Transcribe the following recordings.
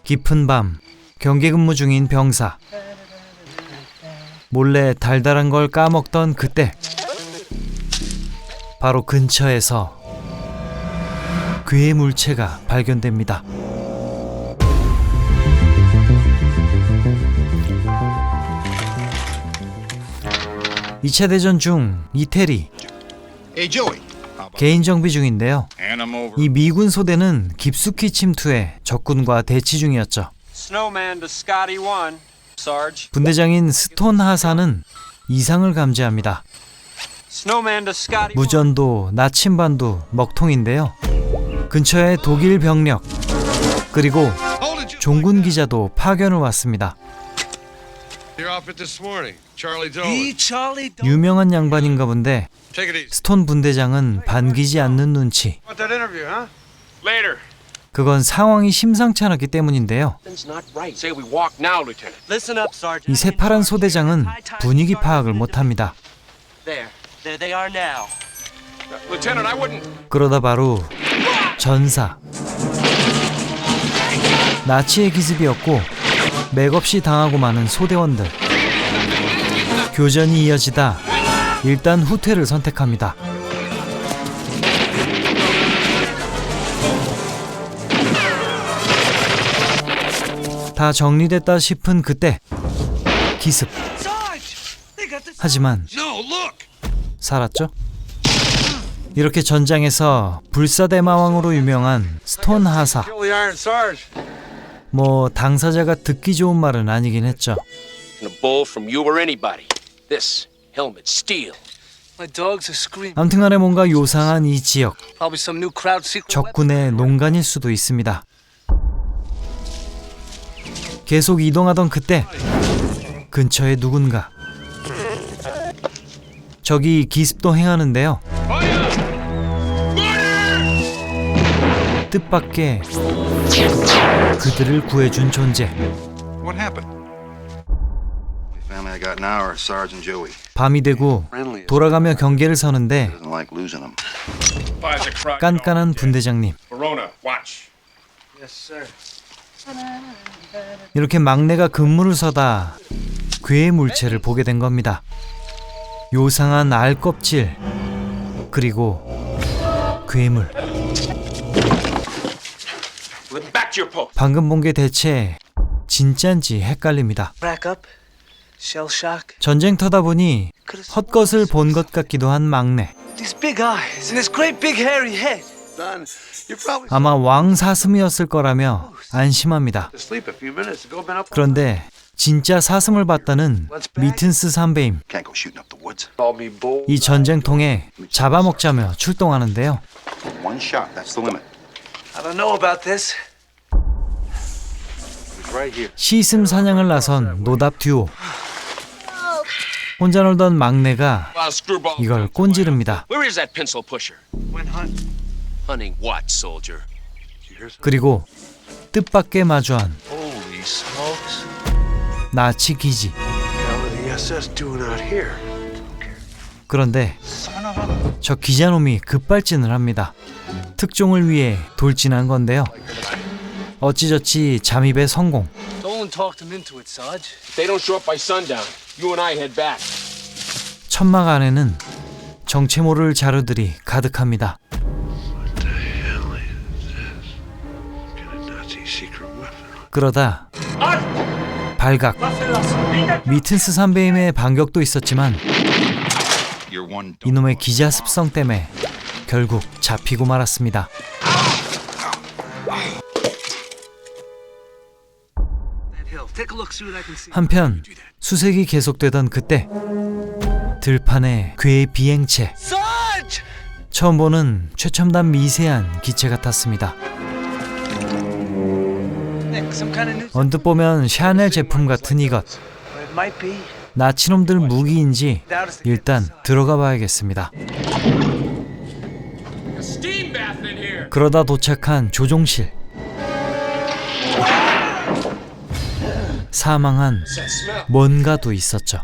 깊은 밤 경계 근무 중인 병사. 몰래 달달한 걸 까먹던 그때 바로 근처에서 괴의 물체가 발견됩니다. 2차 대전 중 이태리 개인 정비 중인데요. 이 미군 소대는 깊숙이 침투해 적군과 대치 중이었죠. 분대장인 스톤 하사는 이상을 감지합니다. 무전도, 나침반도 먹통인데요. 근처에 독일 병력 그리고 종군 기자도 파견을 왔습니다. 유명한 양반인가 본데 스톤 분대장은 반기지 않는 눈치. 그건 상황이 심상치 않았기 때문인데요. 이 새파란 소대장은 분위기 파악을 못합니다. 그러다 바로 전사. 나치의 기습이었고 맥없이 당하고 마는 소대원들. 교전이 이어지다 일단 후퇴를 선택합니다. 다 정리됐다 싶은 그때 기습. 하지만 살았죠? 이렇게 전장에서 불사대마왕으로 유명한 스톤 하사. 뭐 당사자가 듣기 좋은 말은 아니긴 했죠. 아무튼간에 뭔가 요상한 이 지역. 적군의 농간일 수도 있습니다. 계속 이동하던 그때 근처에 누군가. 적이 기습도 행하는데요. 뜻밖의 그들을 구해준 존재. 밤이 되고 돌아가며 경계를 서는데 깐깐한 분대장님. 이렇게 막내가 근무를 서다 괴의 물체를 보게 된 겁니다. 요상한 알껍질 그리고 괴물. 방금 본 게 대체 진짠지 헷갈립니다. 전쟁터다 보니 헛것을 본 것 같기도 한 막내. 아마 왕 사슴이었을 거라며 안심합니다. 그런데 진짜 사슴을 봤다는 미튼스 삼배임. 이 전쟁통에 잡아먹자며 출동하는데요. 시슴 사냥을 나선 노답 듀오. 혼자 놀던 막내가 이걸 꼰지릅니다. 그리고 뜻밖의 마주한 나치 기지. 그런데 저 기자놈이 급발진을 합니다. 특종을 위해 돌진한 건데요. 어찌저찌 잠입에 성공. 천막 안에는 정체 모를 자료들이 가득합니다. 그러다 발각. 미튼스 삼배임의 반격도 있었지만 이놈의 기자 습성 때문에 결국 잡히고 말았습니다. 한편 수색이 계속되던 그때 들판에 괴의 비행체. 처음 보는 최첨단 미세한 기체 같았습니다. 언뜻 보면 샤넬 제품 같은 이것. 나치놈들 무기인지 일단 들어가 봐야겠습니다. 그러다 도착한 조종실. 사망한 뭔가도 있었죠.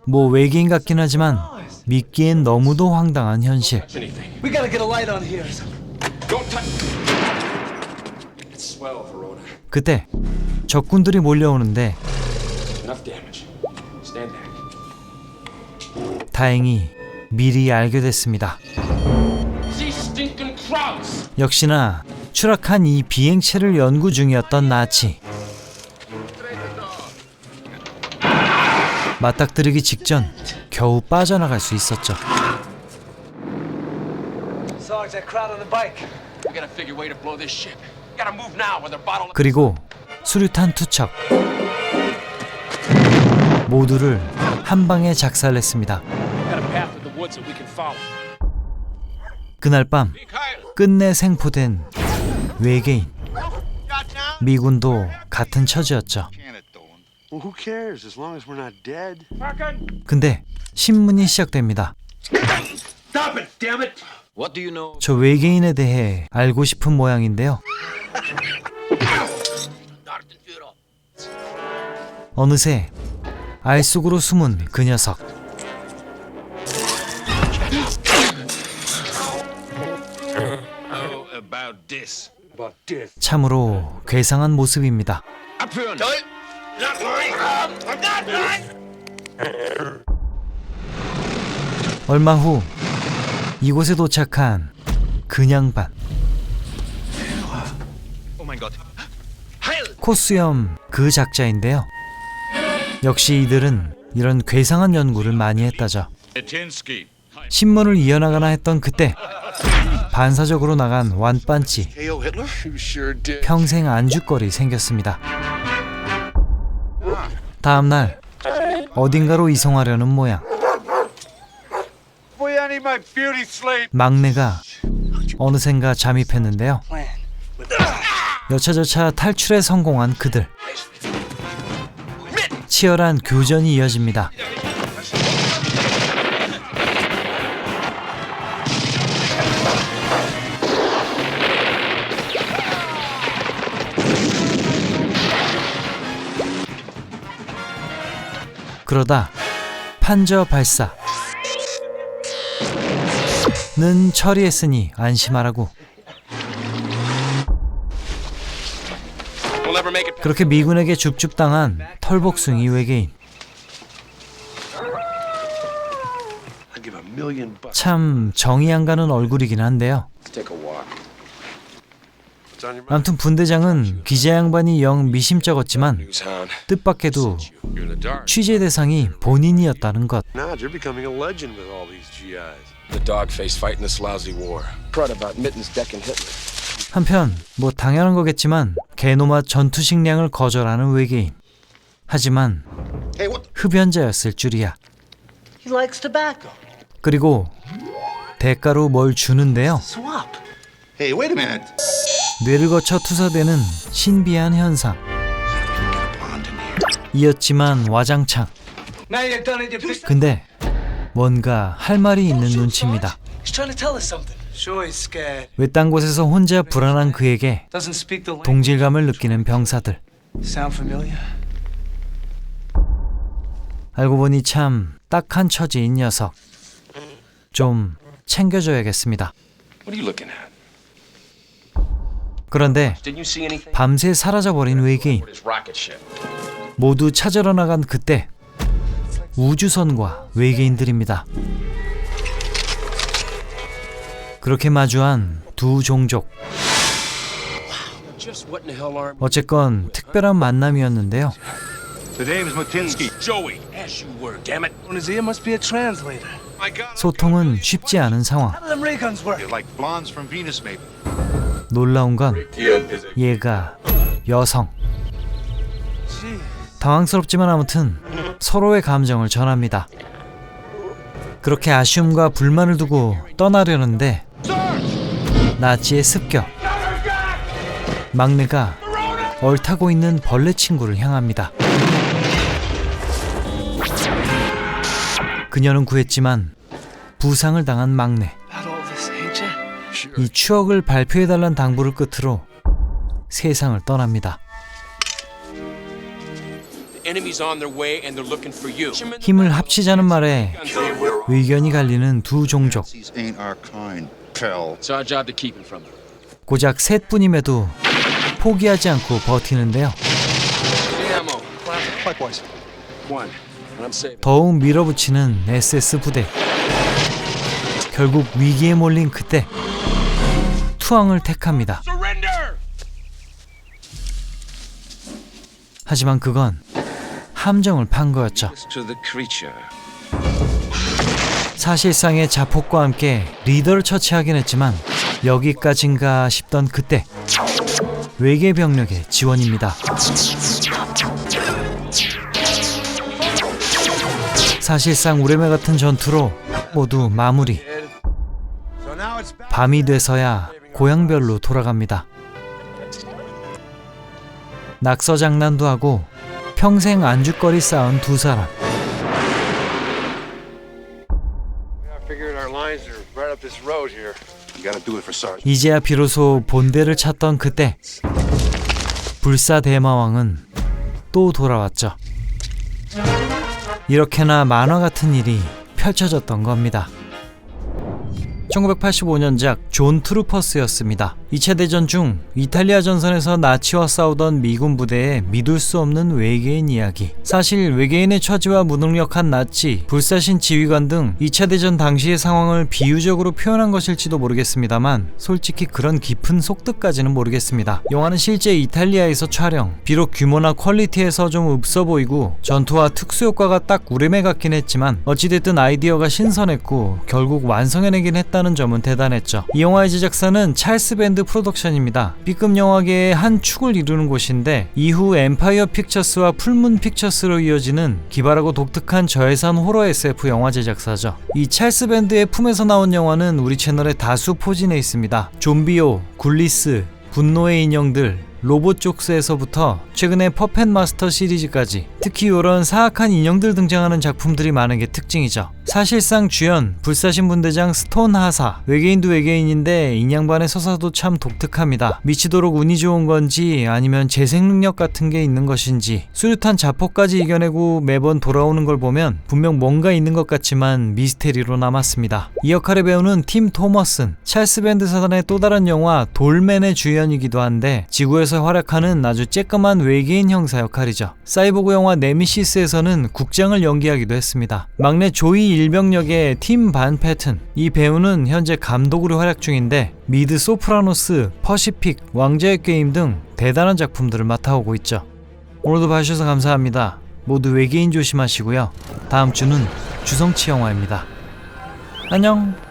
뭐 외계인 같긴 하지만 믿기엔 너무도 황당한 현실. Swell, Verona. 그때 적군들이 몰려오는데 Enough damage. Stand back. 다행히 미리 알게 됐습니다. These stinking crowds. 역시나 추락한 이 비행체를 연구 중이었던 나치. 맞닥뜨리기 직전 겨우 빠져나갈 수 있었죠. Sarge, that crowd on the bike. We gotta figure a way to blow this ship. Gotta move now, or they're bottled. 그리고 수류탄 투척. 모두를 한 방에 작살냈습니다. Got a path through the woods that we can follow. 그날 밤 끝내 생포된 외계인. 미군도 같은 처지였죠. Well, who cares as long as we're not dead? 근데 신문이 시작됩니다. Stop it, damn it! What do you know? 저 외계인에 대해 알고 싶은 모양인데요. 어느새 알 속으로 숨은 그 녀석. Oh, about this. About this. 참으로 괴상한 모습입니다. Up here. Not lying. I'm not lying. 얼마 후 이곳에 도착한 근양반. Oh my God. 코수염 그 작자인데요. 역시 이들은 이런 괴상한 연구를 많이 했다죠. Etinsky. 신문을 이어나가나 했던 그때 반사적으로 나간 완반지. Hail Hitler? You sure did. 평생 안주거리 생겼습니다. 다음날 어딘가로 이송하려는 모양. Boy, I need my beauty sleep. 막내가 어느샌가 잠입했는데요. 여차저차 탈출에 성공한 그들. 치열한 교전이 이어집니다. 그러다 판저 발사. 는 처리했으니 안심하라고. We'll never make it. 그렇게 미군에게 줍줍당한 털복숭이 외계인. I'd give $1 million. 참 정이 안 가는 얼굴이긴 한데요. Let's take a walk. What's on your mind? 아무튼 분대장은 기자 양반이 영 미심쩍었지만 Newshound. 뜻밖에도 You're in the dark. 취재 대상이 본인이었다는 것. Nah, you're becoming a legend with all these GIs. The dog face fighting this lousy war. Proud about mittens decking Hitler. 한편 뭐 당연한 거겠지만 개노맛 전투 식량을 거절하는 외계인. 하지만 흡연자였을 줄이야. He likes tobacco. 그리고 대가로 뭘 주는데요. Swap. Hey, wait a minute. 뇌를 거쳐 투사되는 신비한 현상. Blonde in here. 이었지만 와장창. Now you're done at your business. 근데 뭔가 할 말이 있는 눈치입니다. He's trying to tell us something. Sure, he's scared. 외딴 곳에서 혼자 불안한 그에게 Doesn't speak the language. 동질감을 느끼는 병사들. Sound familiar? 알고 보니 참 딱한 처지인 녀석. 좀 챙겨줘야겠습니다. What are you looking at? 그런데 Didn't you see anything? 밤새 사라져버린 외계인. This rocket ship. 모두 찾으러 나간 그때 우주선과 외계인들입니다. 그렇게 마주한 두 종족. Just what in the hell are? 어쨌건 특별한 만남이었는데요. The name's Matinsky. Joey, as you were, damn it. On his ear must be a translator. My God. 소통은 쉽지 않은 상황. How do them ray guns work? You're like blondes from Venus, maybe. 놀라운 건 얘가 여성. Gee. 당황스럽지만 아무튼 서로의 감정을 전합니다. 그렇게 아쉬움과 불만을 두고 떠나려는데 나치의 습격. 막내가 얼타고 있는 벌레 친구를 향합니다. 그녀는 구했지만 부상을 당한 막내. About all this, ain't you? 이 추억을 발표해달란 당부를 끝으로 세상을 떠납니다. Enemies on their way and they're looking for you. 힘을 합치자는 말에 의견이 갈리는 두 종족. These ain't our kind, pal. It's our job to keep it from them. 고작 셋뿐임에도 포기하지 않고 버티는데요. Ammo. Likewise. One. And I'm saving. 더욱 밀어붙이는 SS 부대. 결국 위기에 몰린 그때 투항을 택합니다. Surrender! 하지만 그건 함정을 판 거였죠. To the creature. 사실상의 자폭과 함께 리더를 처치하긴 했지만 여기까진가 싶던 그때 외계 병력의 지원입니다. 사실상 우레메 같은 전투로 모두 마무리. 밤이 돼서야 고향별로 돌아갑니다. 낙서 장난도 하고 평생 안주거리 쌓은 두 사람. I figured our lines are right up this road here. You gotta do it for Sarge. 이제야 비로소 본대를 찾던 그때 불사대마왕은 또 돌아왔죠. 이렇게나 만화 같은 일이 펼쳐졌던 겁니다. 1985년작 존 트루퍼스였습니다. 2차 대전 중 이탈리아 전선에서 나치와 싸우던 미군 부대의 믿을 수 없는 외계인 이야기. 사실 외계인의 처지와 무능력한 나치, 불사신 지휘관 등 2차 대전 당시의 상황을 비유적으로 표현한 것일지도 모르겠습니다만 솔직히 그런 깊은 속뜻까지는 모르겠습니다. 영화는 실제 이탈리아에서 촬영, 비록 규모나 퀄리티에서 좀 없어 보이고 전투와 특수효과가 딱 우레메 같긴 했지만 어찌됐든 아이디어가 신선했고 결국 완성해내긴 했다는 점은 대단했죠. 이 영화의 제작사는 찰스 밴드 프로덕션입니다. B급 영화계의 한 축을 이루는 곳인데 이후 엠파이어 픽처스와 풀문 픽처스로 이어지는 기발하고 독특한 저예산 호러 SF 영화 제작사죠. 이 찰스 밴드의 품에서 나온 영화는 우리 채널에 다수 포진해 있습니다. 좀비오, 굴리스, 분노의 인형들, 로봇족스에서부터 최근에 퍼펫마스터 시리즈까지 특히 이런 사악한 인형들 등장하는 작품들이 많은 게 특징이죠. 사실상 주연 불사신 분대장 스톤 하사, 외계인도 외계인인데 인양반의 서사도 참 독특합니다. 미치도록 운이 좋은 건지 아니면 재생 능력 같은 게 있는 것인지 수류탄 자폭까지 이겨내고 매번 돌아오는 걸 보면 분명 뭔가 있는 것 같지만 미스테리로 남았습니다. 이 역할의 배우는 팀 토머슨, 찰스 밴드 사단의 또 다른 영화 돌맨의 주연이기도 한데 지구에서 활약하는 아주 쬐끄만 외계인 형사 역할이죠. 사이보그 영화 네미시스에서는 국장을 연기하기도 했습니다. 막내 조이 일병 역의 팀 반 패튼, 이 배우는 현재 감독으로 활약 중인데 미드 소프라노스, 퍼시픽, 왕자의 게임 등 대단한 작품들을 맡아오고 있죠. 오늘도 봐주셔서 감사합니다. 모두 외계인 조심하시고요. 다음 주는 주성치 영화입니다. 안녕.